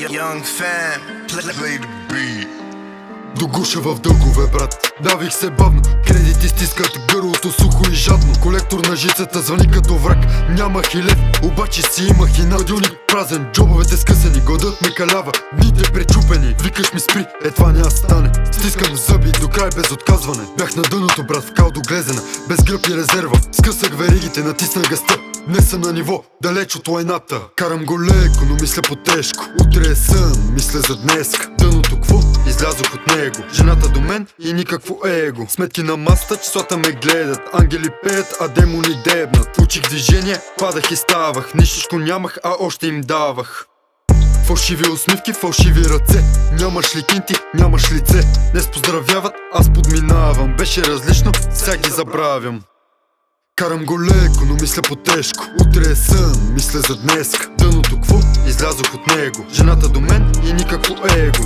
Young fam, play the beat. До гуша в дългове, брат, давих се бавно. Кредити стискат гърлото сухо и жадно. Колектор на жицата звъни като враг. Нямах и лев, обаче си имах и надюник празен. Джобовете скъсани, гладът ме калява, дните пречупени. Викаш ми спри, това няма стане. Стискам зъби до край без отказване. Бях на дъното, брат, в калдо глезена, без гръб и резерва. Скъсах веригите, натисна гъста. Не съм на ниво, далеч от лайната. Карам го леко, но мисля по-тежко. Утре е сън, мисля за днеска. Дъното кво? Излязох от него. Жената до мен и никакво его. Сметки на маста, числата ме гледат. Ангели пеят, а демони дебнат. Учих движение, падах и ставах. Нищичко нямах, а още им давах. Фалшиви усмивки, фалшиви ръце. Нямаш ли кинти, нямаш лице. Днес поздравяват, аз подминавам. Беше различно, сега ги забравям. Карам го леко, но мисля по-тежко. Утре е сън, мисля за днеска. Дъното кво? Излязох от него. Жената до мен и никакво его.